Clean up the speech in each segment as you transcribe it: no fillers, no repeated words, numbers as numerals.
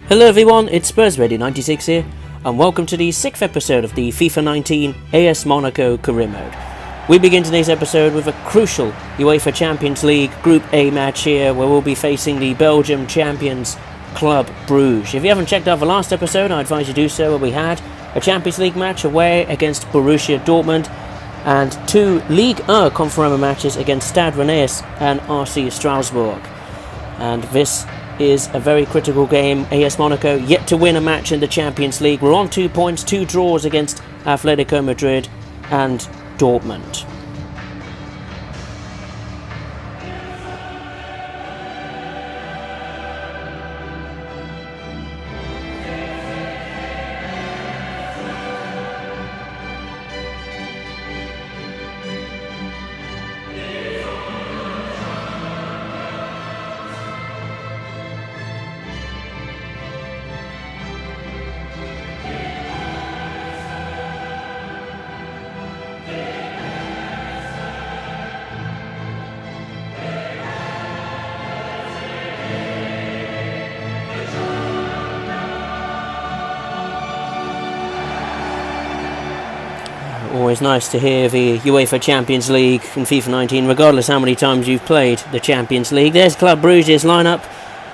Hello everyone, it's SpursReady96 here, and welcome to the 6th episode of the FIFA 19 AS Monaco career mode. We begin today's episode with a crucial UEFA Champions League Group A match here, where we'll be facing the Belgium champions Club Bruges. If you haven't checked out the last episode, I advise you do so, where we had a Champions League match away against Borussia Dortmund, and two Ligue 1 Conference matches against Stade Rennais and RC Strasbourg. And this is a very critical game. AS Monaco yet to win a match in the Champions League. We're on 2 points, 2 draws against Atletico Madrid and Dortmund. Always nice to hear the UEFA Champions League in FIFA 19, regardless how many times you've played the Champions League. There's Club Bruges' lineup.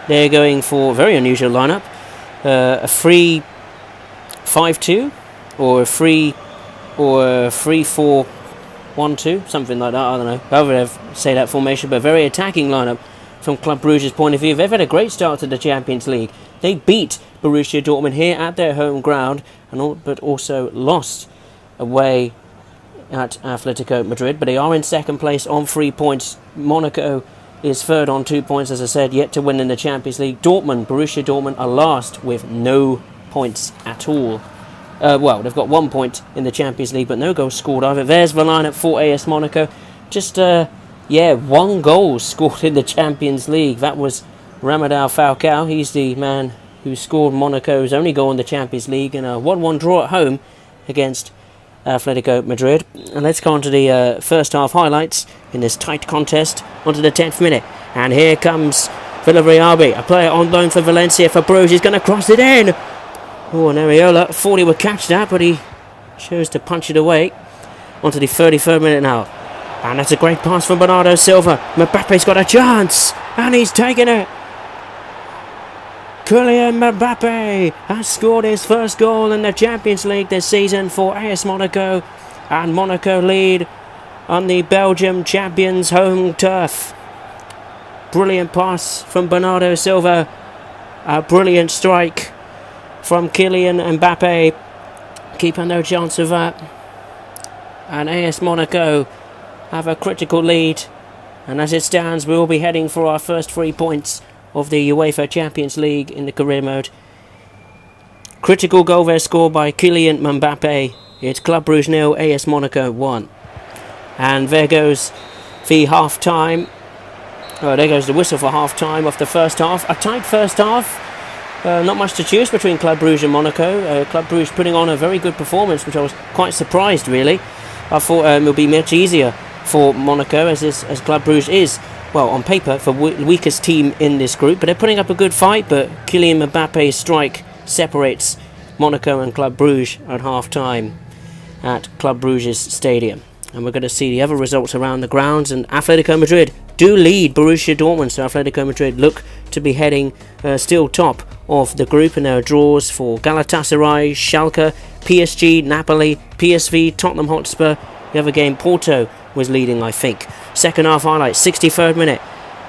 They're going for a very unusual lineup. A 3-5-2 or a 3-4-1-2, something like that. I don't know. However they say that formation, but a very attacking lineup from Club Bruges' point of view. They've had a great start to the Champions League. They beat Borussia Dortmund here at their home ground, but also lost away at Atletico Madrid, but they are in second place on 3 points. Monaco is third on 2 points, as I said, yet to win in the Champions League. Borussia Dortmund are last with no points at all. Well, they've got 1 point in the Champions League, but no goals scored either. There's the lineup for AS Monaco. Just, 1 goal scored in the Champions League. That was Radamel Falcao. He's the man who scored Monaco's only goal in the Champions League in a 1-1 draw at home against Atletico Madrid. And let's go on to the first half highlights in this tight contest. Onto the 10th minute, and here comes Villarreal, a player on loan for Valencia for Bruges. He's going to cross it in. Oh, and Areola thought he would catch that, but he chose to punch it away. Onto the 33rd minute now, and that's a great pass from Bernardo Silva. Mbappe's got a chance, and he's taken it. Kylian Mbappe has scored his first goal in the Champions League this season for AS Monaco, and Monaco lead on the Belgium champions' home turf. Brilliant pass from Bernardo Silva, a brilliant strike from Kylian Mbappe. Keeper no chance of that, and AS Monaco have a critical lead, and as it stands we will be heading for our first 3 points of the UEFA Champions League in the career mode. Critical goal there scored by Kylian Mbappe. It's Club Bruges 0, AS Monaco 1. And there goes the half time. Oh, there goes the whistle for half time of the first half. A tight first half. Not much to choose between Club Bruges and Monaco. Club Bruges putting on a very good performance, which I was quite surprised really. I thought it would be much easier for Monaco, as Club Bruges is, well, on paper, the weakest team in this group, but they're putting up a good fight. But Kylian Mbappe's strike separates Monaco and Club Bruges at half-time at Club Bruges Stadium. And we're going to see the other results around the grounds, and Atletico Madrid do lead Borussia Dortmund, so Atletico Madrid look to be heading still top of the group, and there are draws for Galatasaray, Schalke, PSG, Napoli, PSV, Tottenham Hotspur. The other game, Porto was leading, I think. Second half highlight, 63rd minute,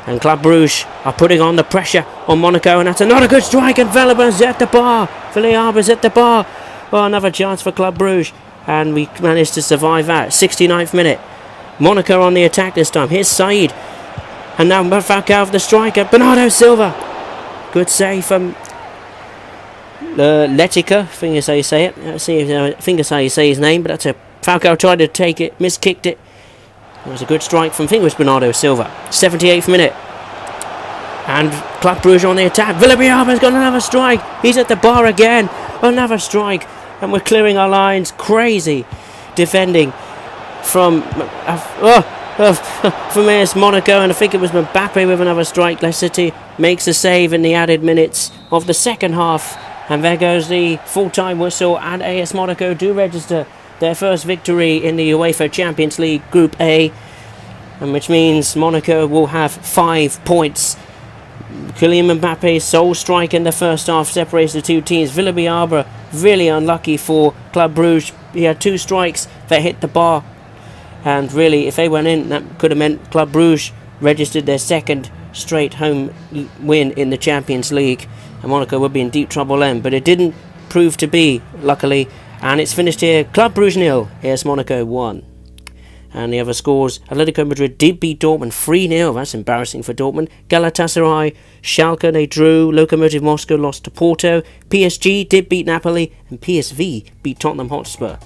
and Club Bruges are putting on the pressure on Monaco, and that's another good strike, and Villarreal's at the bar. Villarreal's at the bar. Well, another chance for Club Bruges, and we managed to survive that. 69th minute, Monaco on the attack this time. Here's Said, and now Falcao, the striker, Bernardo Silva. Good save from Letica, I think is how you say it. I think that's how you say his name, but that's a Falcao tried to take it, miskicked it. It was a good strike from, I think it was Bernardo Silva. 78th minute. And Club Bruges on the attack. Villarreal has got another strike. He's at the bar again. Another strike. And we're clearing our lines. Crazy defending from... from AS Monaco, and I think it was Mbappe with another strike. Leicester City makes a save in the added minutes of the second half, and there goes the full-time whistle, and AS Monaco do register their first victory in the UEFA Champions League Group A, and which means Monaco will have 5 points. Kylian Mbappe's sole strike in the first half separates the two teams. Villarreal really unlucky for Club Brugge. He had 2 strikes that hit the bar, and really if they went in, that could have meant Club Brugge registered their second straight home win in the Champions League, and Monaco would be in deep trouble then, but it didn't prove to be, luckily, and it's finished here. Club Brugge 0, AS Monaco 1. And the other scores: Atletico Madrid did beat Dortmund 3-0. That's embarrassing for Dortmund. Galatasaray, Schalke, they drew. Lokomotiv Moscow lost to Porto. PSG did beat Napoli. And PSV beat Tottenham Hotspur.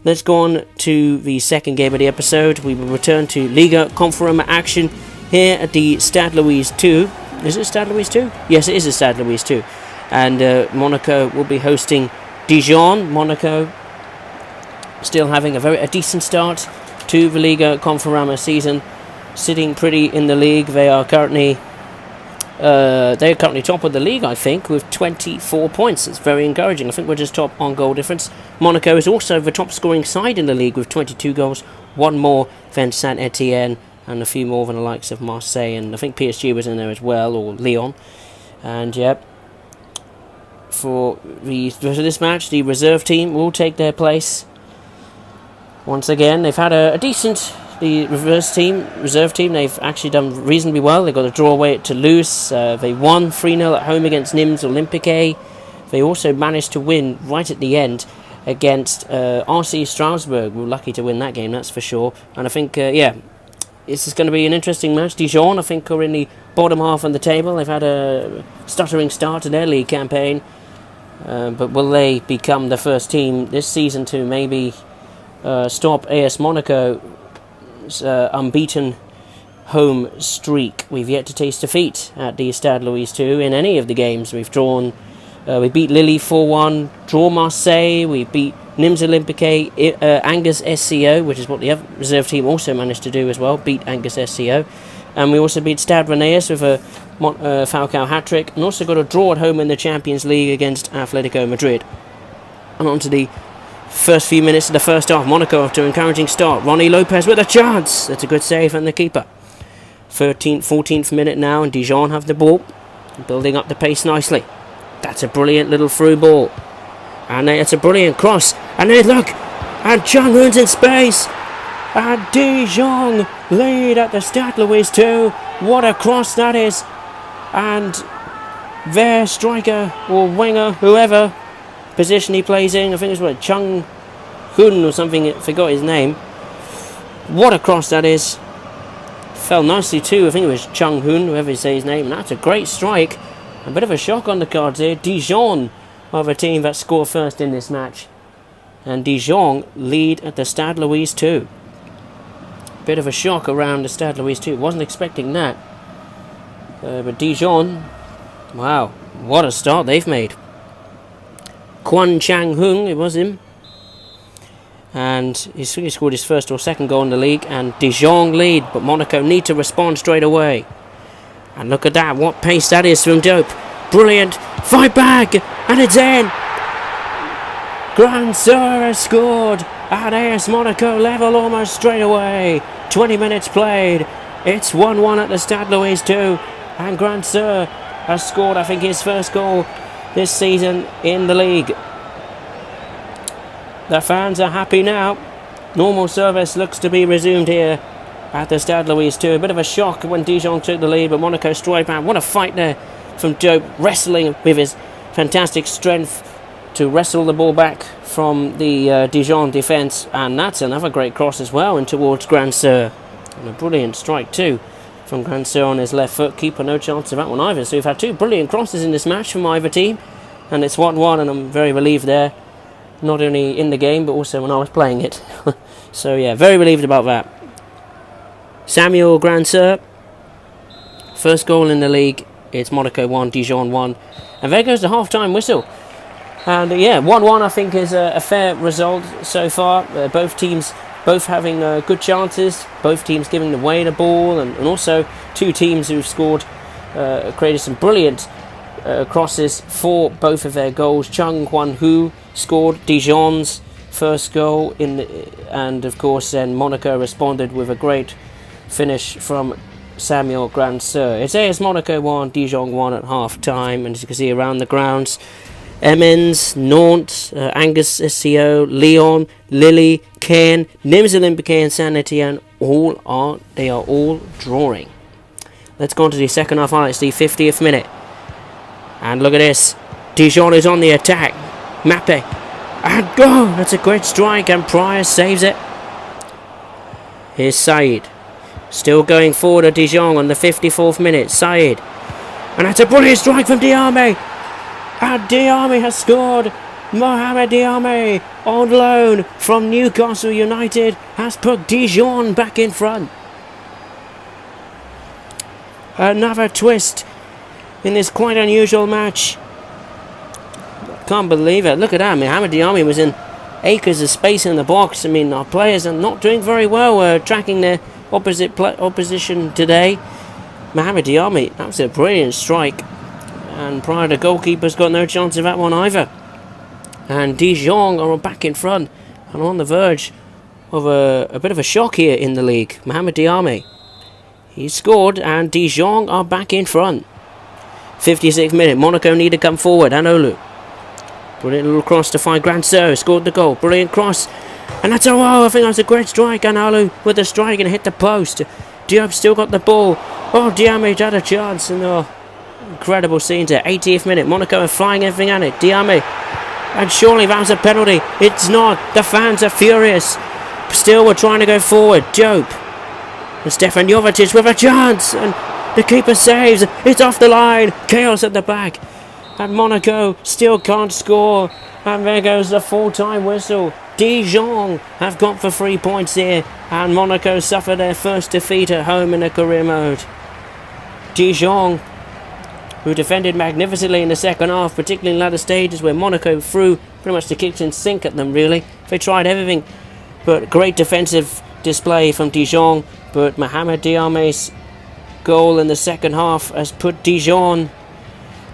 Let's go on to the second game of the episode. We will return to Ligue Conference action here at the Stade Louis II. Is it Stade Louis II? Yes, it is the Stade Louis II. And Monaco will be hosting Dijon. Monaco still having a decent start to the Ligue Conference season, sitting pretty in the league. They are currently top of the league, I think, with 24 points. It's very encouraging. I think we're just top on goal difference. Monaco is also the top scoring side in the league with 22 goals, 1 more than Saint Etienne, and a few more than the likes of Marseille, and I think PSG was in there as well, or Lyon. And yeah, for this match, the reserve team will take their place. Once again, they've had a decent, the reserve team, they've actually done reasonably well. They got a draw away at Toulouse. They won 3-0 at home against Nîmes Olympique. They also managed to win right at the end against RC Strasbourg. We were lucky to win that game, that's for sure. And I think, this is going to be an interesting match. Dijon, I think, are in the bottom half of the table. They've had a stuttering start to their league campaign. But will they become the first team this season to maybe stop AS Monaco's unbeaten home streak? We've yet to taste defeat at the Stade Louis II in any of the games we've drawn. We beat Lille 4-1, draw Marseille, we beat Nîmes Olympique, Angers SCO, which is what the other reserve team also managed to do as well, beat Angers SCO. And we also beat Stade Rennais with a Falcao hat-trick, and also got a draw at home in the Champions League against Atletico Madrid. And on to the first few minutes of the first half. Monaco off to an encouraging start. Ronnie Lopez with a chance. That's a good save from the keeper. 14th minute now, and Dijon have the ball, building up the pace nicely. That's a brilliant little through ball, and it's a brilliant cross. And then look, and Chung Hoon's in space, and Dijon lead at the Stade Louis II. What a cross that is! And their striker or winger, whoever position he plays in, I think it's what, Chung Hoon or something, I forgot his name. What a cross that is. Fell nicely too, I think it was Chung Hoon, whoever you say his name, and that's a great strike. A bit of a shock on the cards here. Dijon are the team that scored first in this match, and Dijon lead at the Stade Louis II. Bit of a shock around the Stade Louis II, wasn't expecting that. But Dijon, wow, what a start they've made. Kwon Chang-hung, it was him. And he scored his first or second goal in the league, and Dijon lead, but Monaco need to respond straight away. And look at that, what pace that is from Dope. Brilliant, fight back, and it's in. Grand Sir has scored, and AS Monaco level almost straight away. 20 minutes played, it's 1-1 at the Stade Louis II, and Grand Sir has scored, I think, his first goal this season in the league. The fans are happy now. Normal service looks to be resumed here at the Stade Louis II. A bit of a shock when Dijon took the lead, but Monaco strike back. What a fight there from Dope, wrestling with his fantastic strength to wrestle the ball back from the Dijon defence. And that's another great cross as well, and towards Grand Sir. And a brilliant strike too from Grand Sir on his left foot. Keeper no chance of that one either. So we've had 2 brilliant crosses in this match from either team, and it's 1-1, and I'm very relieved there. Not only in the game, but also when I was playing it. So yeah, very relieved about that. Samuel Grand Sir, first goal in the league. It's Monaco 1, Dijon 1. And there goes the half-time whistle. And yeah, 1-1 I think is a fair result so far. Both teams both having good chances, both teams giving away the ball, and also two teams who've scored, created some brilliant crosses for both of their goals. Chung Hwan-Hu scored Dijon's first goal, and of course then Monaco responded with a great finish from Samuel Grandsir. It's AS Monaco 1, Dijon 1 at half time, and as you can see around the grounds, Amiens, Nantes, Angers SCO, Lyon, Lille, Caen, Nîmes Olympique and Saint-Etienne they are all drawing. Let's go on to the second half highlights, the 50th minute. And look at this. Dijon is on the attack. Mappe. And go! That's a great strike, and Pryor saves it. Here's Said. Still going forward at Dijon on the 54th minute. Said. And that's a brilliant strike from Diame. And Diame has scored. Mohamed Diame, on loan from Newcastle United, has put Dijon back in front. Another twist in this quite unusual match. Can't believe it. Look at that. Mohamed Diame was in acres of space in the box. I mean, our players are not doing very well tracking their opposition today. Mohamed Diame, that was a brilliant strike. And Pryor, the goalkeeper's got no chance of that one either. And Dijon are back in front and on the verge of a bit of a shock here in the league. Mohamed Diame, he scored, and Dijon are back in front. 56th minute, Monaco need to come forward. Anolu, brilliant little cross to find Grandsir, scored the goal. Brilliant cross, and that's I think that was a great strike. Anolu with the strike and hit the post. Diop still got the ball. Diame had a chance, and incredible scenes there. 80th minute, Monaco are flying everything at it. Diame, and surely that was a penalty. It's not. The fans are furious. Still, we're trying to go forward. Diop and Stefan Jovetic with a chance, and the keeper saves. It's off the line. Chaos at the back, and Monaco still can't score. And there goes the full-time whistle. Dijon have gone for 3 points here, and Monaco suffer their first defeat at home in a career mode. Dijon, who defended magnificently in the second half, particularly in latter stages where Monaco threw pretty much the kitchen sink at them, really. They tried everything, but great defensive display from Dijon. But Mohamed Diame's goal in the second half has put Dijon,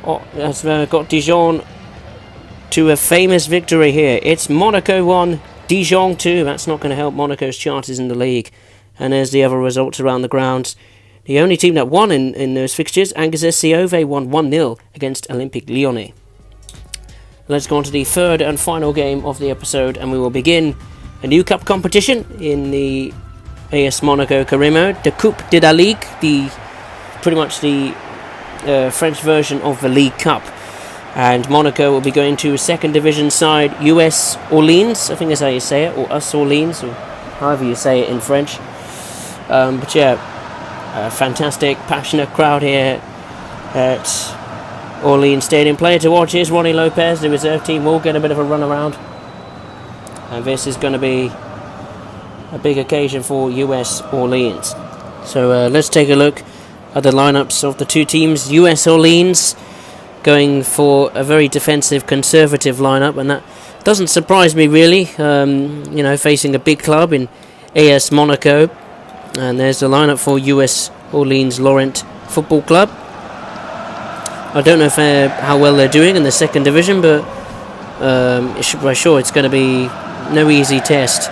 got Dijon to a famous victory here. It's Monaco 1, Dijon 2. That's not going to help Monaco's chances in the league. And there's the other results around the grounds. The only team that won in those fixtures, Angers SCO, they won 1-0 against Olympique Lyonnais. Let's go on to the third and final game of the episode, and we will begin a new cup competition in the AS Monaco career mode, the Coupe de la Ligue, pretty much the French version of the League Cup. And Monaco will be going to second division side US Orleans, I think that's how you say it, or US Orleans, or however you say it in French. But yeah, a fantastic, passionate crowd here at Orleans Stadium. Player to watch is Ronnie Lopez. The reserve team will get a bit of a run around, and this is going to be a big occasion for US Orleans. So let's take a look at the lineups of the two teams. US Orleans going for a very defensive, conservative lineup, and that doesn't surprise me really. Facing a big club in AS Monaco. And there's the lineup for US Orleans Laurent Football Club. I don't know how well they're doing in the second division, but I'm sure it's going to be no easy test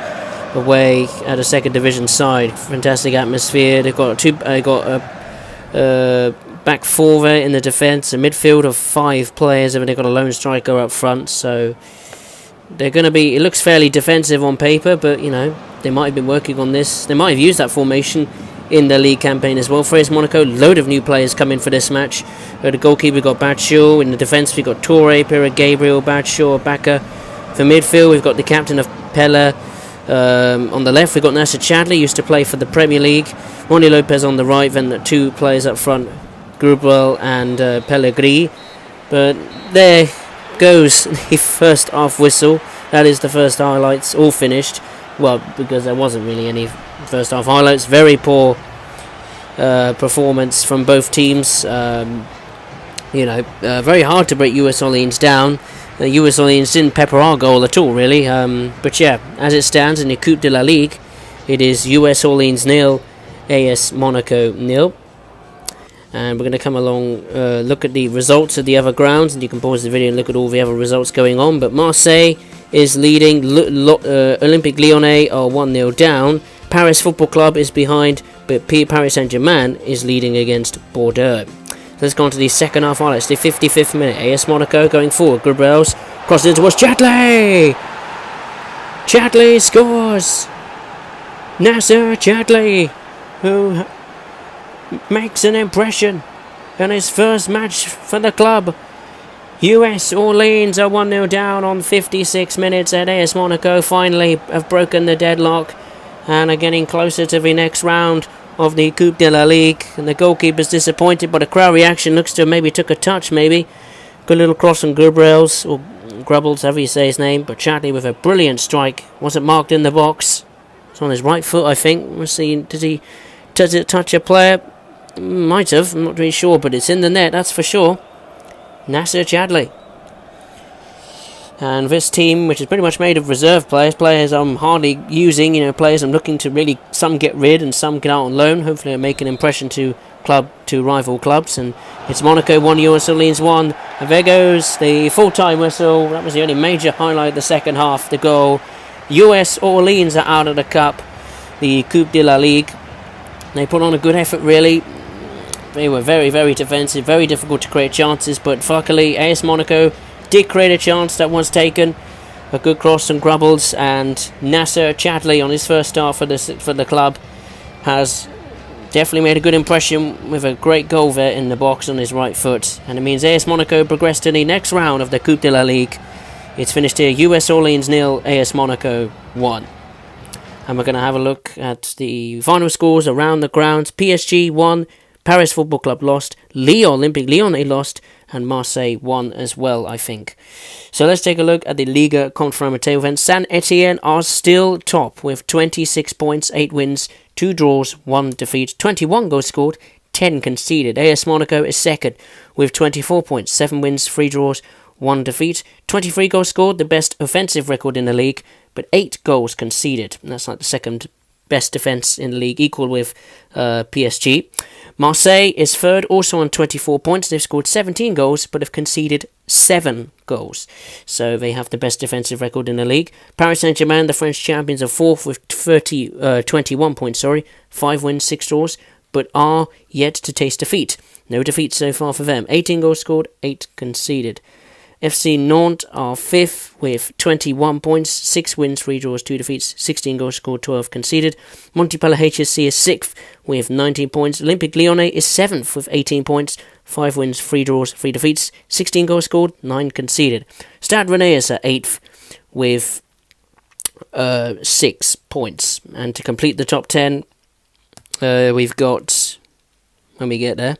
away at a second division side. Fantastic atmosphere. They've got a back four there in the defence, a midfield of 5 players, and they've got a lone striker up front. So they're going to be. It looks fairly defensive on paper, but they might have been working on this. They might have used that formation in their league campaign as well. For AS Monaco, load of new players come in for this match. The goalkeeper, we've got Batshuayi. In the defence, we've got Toure, Pere Gabriel, Batshuayi, Baka. For midfield, we've got the captain of Pella. On the left, we've got Nasser Chadli, used to play for the Premier League. Ronnie Lopez on the right, then the 2 players up front, Grubrel and Pellegrini. But there goes the first half whistle. That is the first highlights, all finished. Well, because there wasn't really any first half highlights. Very poor performance from both teams. Very hard to break US Orleans down. US Orleans didn't pepper our goal at all, really. But yeah, as it stands in the Coupe de la Ligue, It is US Orleans 0, AS Monaco 0. And we're going to come along, look at the results of the other grounds, and you can pause the video and look at all the other results going on. But Marseille is leading, Olympique Lyonnais are 1-0 down, Paris Football Club is behind, but Paris Saint-Germain is leading against Bordeaux. Let's go on to the second half highlights, the 55th minute. AS Monaco going forward, Gabriels crosses it towards Chadli! Chadli scores! Nasser Chadli, who makes an impression in his first match for the club. US Orleans are 1-0 down on 56 minutes, and AS Monaco finally have broken the deadlock and are getting closer to the next round of the Coupe de la Ligue. And the goalkeeper's disappointed, but the crowd reaction looks to have maybe took a touch, maybe. Good little cross from Gabriels, or Grubbles, however you say his name, but Chadli with a brilliant strike. Wasn't marked in the box. It's on his right foot, I think. We'll see. Does it touch a player? Might have, I'm not really sure, but it's in the net, that's for sure. Nasser Chadli. And this team, which is pretty much made of reserve players I'm hardly using, players I'm looking to really, some get rid and some get out on loan. Hopefully make an impression to rival clubs. And it's Monaco 1, US Orleans 1. And there goes the full-time whistle. That was the only major highlight of the second half, the goal. US Orleans are out of the cup, the Coupe de la Ligue. They put on a good effort, really. They were very, very defensive, very difficult to create chances, but luckily AS Monaco did create a chance that was taken. A good cross from Grubbles, and Nasser Chadli on his first start for the club has definitely made a good impression with a great goal there in the box on his right foot. And it means AS Monaco progressed to the next round of the Coupe de la Ligue. It's finished here, US Orleans 0, AS Monaco 1. And we're going to have a look at the final scores around the grounds. PSG 1, Paris Football Club lost, Olympique Lyonnais lost, and Marseille won as well, I think. So let's take a look at the Ligue Confirmed table event. Saint-Etienne are still top with 26 points, 8 wins, 2 draws, 1 defeat, 21 goals scored, 10 conceded. AS Monaco is second with 24 points, 7 wins, 3 draws, 1 defeat, 23 goals scored, the best offensive record in the league, but 8 goals conceded. And that's like the second best defence in the league, equal with PSG. Marseille is third, also on 24 points. They've scored 17 goals, but have conceded 7 goals. So they have the best defensive record in the league. Paris Saint-Germain, the French champions, are fourth with 21 points, 5 wins, 6 draws, but are yet to taste defeat. No defeat so far for them. 18 goals scored, 8 conceded. FC Nantes are 5th with 21 points, 6 wins, 3 draws, 2 defeats, 16 goals scored, 12 conceded. Montpellier HSC is 6th with 19 points. Olympique Lyonnais is 7th with 18 points, 5 wins, 3 draws, 3 defeats, 16 goals scored, 9 conceded. Stade Rennais are 8th with 6 points. And to complete the top 10, we've got, when we get there,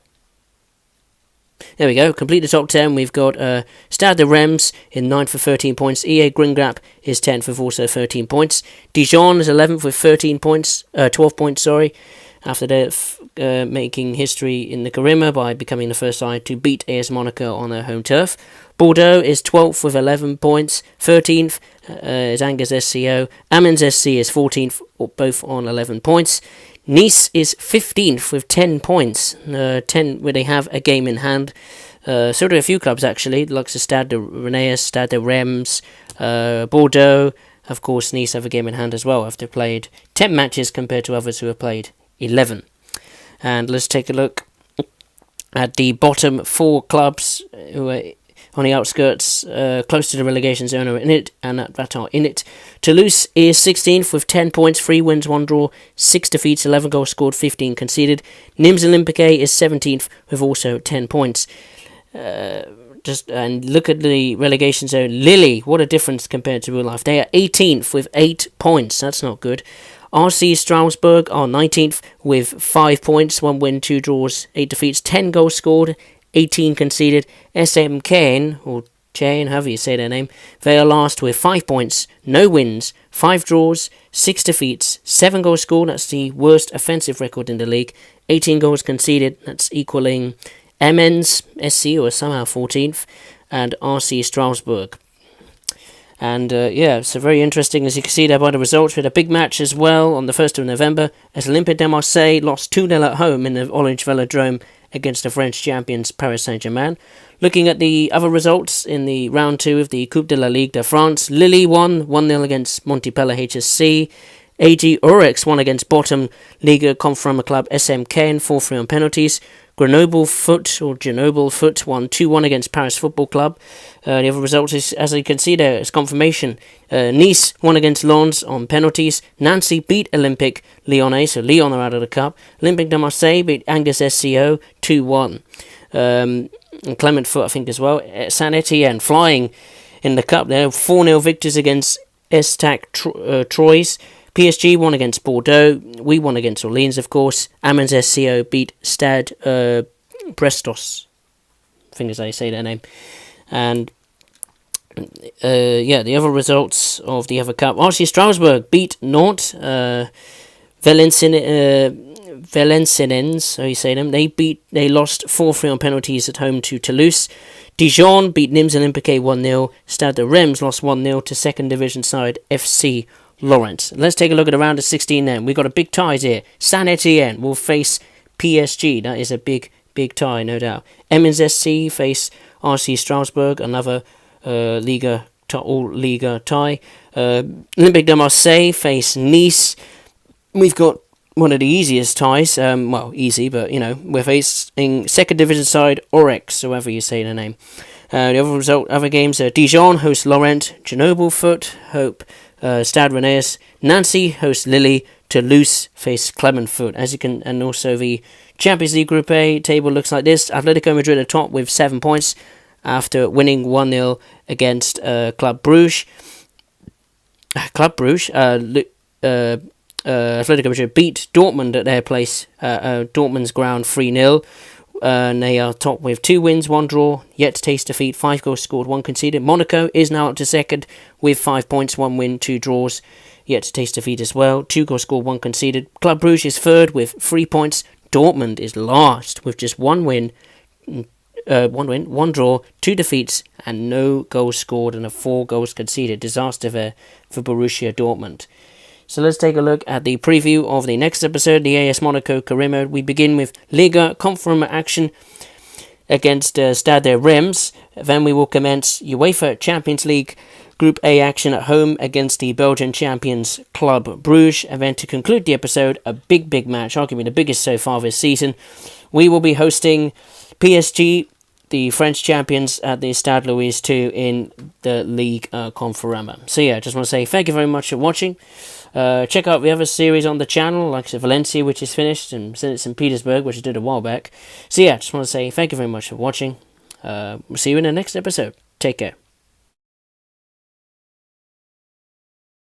there we go, complete the top 10. We've got Stade de Reims in 9th with 13 points. EA Gringrap is 10th with also 13 points. Dijon is 11th with 12 points, after they're making history in the Carima by becoming the first side to beat AS Monaco on their home turf. Bordeaux is 12th with 11 points. 13th is Angers SCO. Amiens SC is 14th, both on 11 points. Nice is 15th with 10 points, 10 where they have a game in hand. So do a few clubs actually, like Stade de Rennais, Stade de Reims, Bordeaux. Of course, Nice have a game in hand as well after played 10 matches compared to others who have played 11. And let's take a look at the bottom 4 clubs who are on the outskirts, close to the relegation zone, are in it, and that are in it. Toulouse is 16th with 10 points, 3 wins, 1 draw, 6 defeats, 11 goals scored, 15 conceded. Nîmes Olympique is 17th with also 10 points. And look at the relegation zone. Lille, what a difference compared to real life. They are 18th with 8 points. That's not good. RC Strasbourg are 19th with 5 points, 1 win, 2 draws, 8 defeats, 10 goals scored, 18 conceded. SM Caen, or Chain, however you say their name, they are last with 5 points, no wins, 5 draws, 6 defeats, 7 goals scored. That's the worst offensive record in the league. 18 goals conceded. That's equaling Amiens SC, or somehow 14th, and RC Strasbourg. And yeah, so very interesting, as you can see there by the results. We had a big match as well on the 1st of November as Olympique de Marseille lost 2-0 at home in the Orange Velodrome against the French champions Paris Saint-Germain. Looking at the other results in the round 2 of the Coupe de la Ligue de France, Lille won 1-0 against Montpellier HSC. AG Oryx won against bottom Ligue Confirma club SMK in 4-3 on penalties. Grenoble Foot won 2-1 against Paris Football Club. The other results is, as you can see there, is confirmation. Nice won against Lens on penalties. Nancy beat Olympique Lyonnais, so Lyon are out of the cup. Olympique de Marseille beat Angers SCO 2-1. And Clement Foot, I think, as well. Saint Etienne flying in the cup there. 4-0 victors against Estac Troyes. PSG won against Bordeaux. We won against Orleans, of course. Amiens SCO beat Stade Brestos. I think is how you say their name. And yeah, the other results of the other cup. RC Strasbourg beat Nantes. Valenciennes, so you say them. They lost 4-3 on penalties at home to Toulouse. Dijon beat Nîmes Olympique 1-0. Stade de Reims lost 1-0 to second division side FC Lawrence. Let's take a look at the round of 16 then. We've got a big ties here. Saint Etienne will face PSG. That is a big tie, no doubt. Amiens SC face RC Strasbourg, another Liga tie. Olympique de Marseille face Nice. We've got one of the easiest ties. Well, easy, but, you know, we're facing second division side Oryx, however you say the name. The other games are Dijon host Laurent, Grenoble Foot hope Stade Rennais, Nancy hosts Lille, Toulouse face Clement Foot. As you can, and also the Champions League Group A table looks like this. Atletico Madrid atop with 7 points after winning 1-0 against Club Brugge. Atletico Madrid beat Dortmund at their place, Dortmund's ground 3-0. And they are top with 2 wins, 1 draw, yet to taste defeat, 5 goals scored, 1 conceded. Monaco is now up to second with 5 points, 1 win, 2 draws, yet to taste defeat as well. 2 goals scored, 1 conceded. Club Brugge is third with 3 points. Dortmund is last with just 1 win, 1 draw, 2 defeats, and no goals scored and 4 goals conceded. Disaster there for Borussia Dortmund. So let's take a look at the preview of the next episode, the AS Monaco career mode. We begin with Ligue Confirma action against Stade de Reims. Then we will commence UEFA Champions League Group A action at home against the Belgian champions Club Brugge. And then to conclude the episode, a big match, arguably the biggest so far this season. We will be hosting PSG, the French champions, at the Stade Louis II in the Ligue Confirma. So yeah, I just want to say thank you very much for watching. Check out the other series on the channel, like Valencia, which is finished, and St. Petersburg, which I did a while back. So yeah, just want to say thank you very much for watching. We'll see you in the next episode. Take care.